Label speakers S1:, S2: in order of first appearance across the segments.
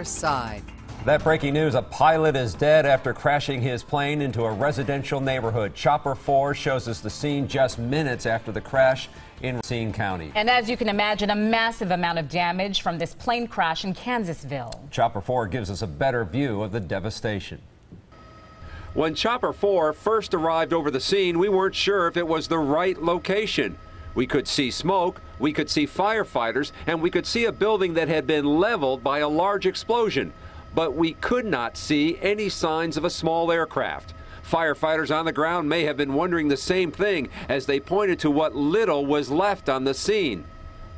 S1: 4's side.
S2: That breaking news, a pilot is dead after crashing his plane into a residential neighborhood. Chopper 4 shows us the scene just minutes after the crash in Racine County.
S3: And as you can imagine, a massive amount of damage from this plane crash in Kansasville.
S2: Chopper 4 gives us a better view of the devastation.
S4: When Chopper 4 first arrived over the scene, we weren't sure if it was the right location. We could see smoke, we could see firefighters, and we could see a building that had been leveled by a large explosion. But we could not see any signs of a small aircraft. Firefighters on the ground may have been wondering the same thing as they pointed to what little was left on the scene.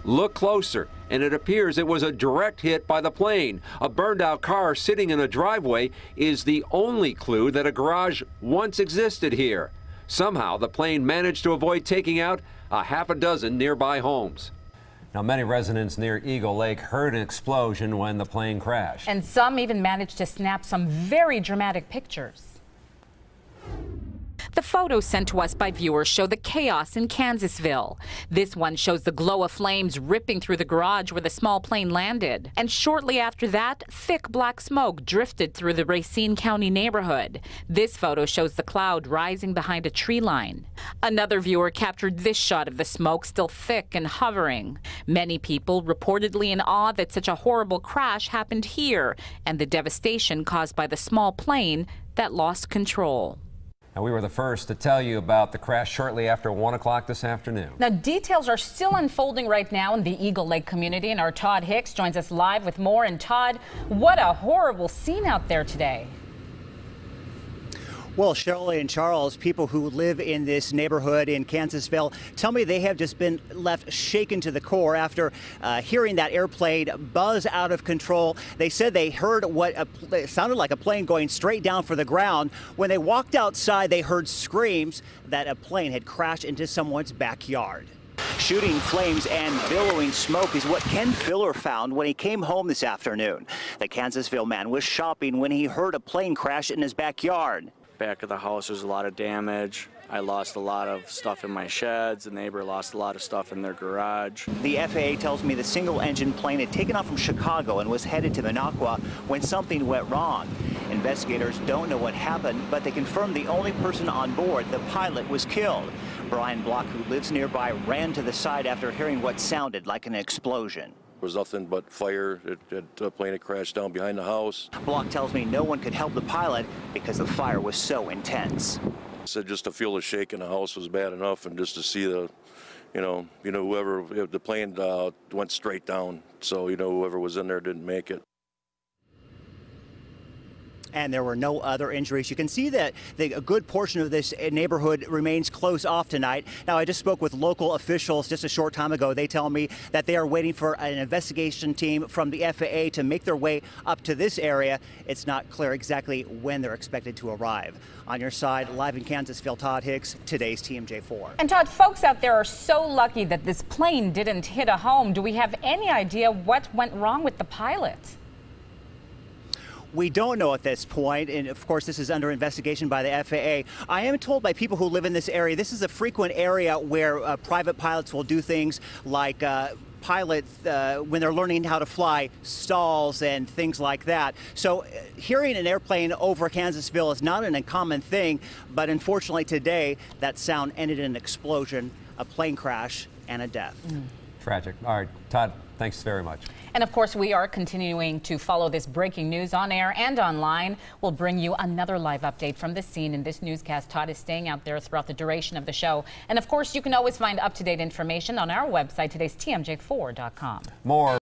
S4: Look closer, and it appears it was a direct hit by the plane. A burned-out car sitting in a driveway is the only clue that a garage once existed here. Somehow, the plane managed to avoid taking out a half a dozen nearby homes.
S2: Now, many residents near Eagle Lake heard an explosion when the plane crashed.
S3: And some even managed to snap some very dramatic pictures. The photos sent to us by viewers show the chaos in Kansasville. This one shows the glow of flames ripping through the garage where the small plane landed. And shortly after that, thick black smoke drifted through the Racine County neighborhood. This photo shows the cloud rising behind a tree line. Another viewer captured this shot of the smoke still thick and hovering. Many people reportedly in awe that such a horrible crash happened here and the devastation caused by the small plane that lost control.
S2: Now, we were the first to tell you about the crash shortly after 1 o'clock this afternoon.
S3: Now, details are still unfolding right now in the Eagle Lake community, and our Todd Hicks joins us live with more. And Todd, what a horrible scene out there today.
S5: Well, Shirley and Charles, people who live in this neighborhood in Kansasville, tell me they have just been left shaken to the core after hearing that airplane buzz out of control. They said they heard what sounded like a plane going straight down for the ground. When they walked outside, they heard screams that a plane had crashed into someone's backyard. Shooting flames and billowing smoke is what Ken Filler found when he came home this afternoon. The Kansasville man was shopping when he heard a plane crash in his backyard.
S6: Back of the house, there's a lot of damage. I lost a lot of stuff in my sheds. The neighbor lost a lot of stuff in their garage.
S5: The FAA tells me the single-engine plane had taken off from Chicago and was headed to Minocqua when something went wrong. Investigators don't know what happened, but they confirmed the only person on board, the pilot, was killed. Brian Block, who lives nearby, ran to the side after hearing what sounded like an explosion.
S7: There was nothing but fire. The plane had crashed down behind the house.
S5: Block tells me no one could help the pilot because the fire was so intense.
S7: Said just to feel the shake in the house was bad enough, and just to see the, whoever, the plane went straight down. So, whoever was in there didn't make it.
S5: And there were no other injuries. You can see that a good portion of this neighborhood remains closed off tonight. Now, I just spoke with local officials just a short time ago. They tell me that they are waiting for an investigation team from the FAA to make their way up to this area. It's not clear exactly when they're expected to arrive. On your side, live in Kansasville, Todd Hicks, today's TMJ4.
S3: And Todd, folks out there are so lucky that this plane didn't hit a home. Do we have any idea what went wrong with the pilot?
S5: We don't know at this point, and of course this is under investigation by the FAA. I am told by people who live in this area, this is a frequent area where private pilots will do things like pilots, when they're learning how to fly, stalls and things like that. So hearing an airplane over Kansasville is not an uncommon thing, but unfortunately today that sound ended in an explosion, a plane crash, and a death.
S2: Tragic. All right, Todd, thanks very much.
S3: And of course, we are continuing to follow this breaking news on air and online. We'll bring you another live update from the scene in this newscast. Todd is staying out there throughout the duration of the show. And of course, you can always find up-to-date information on our website, today's TMJ4.com.
S2: More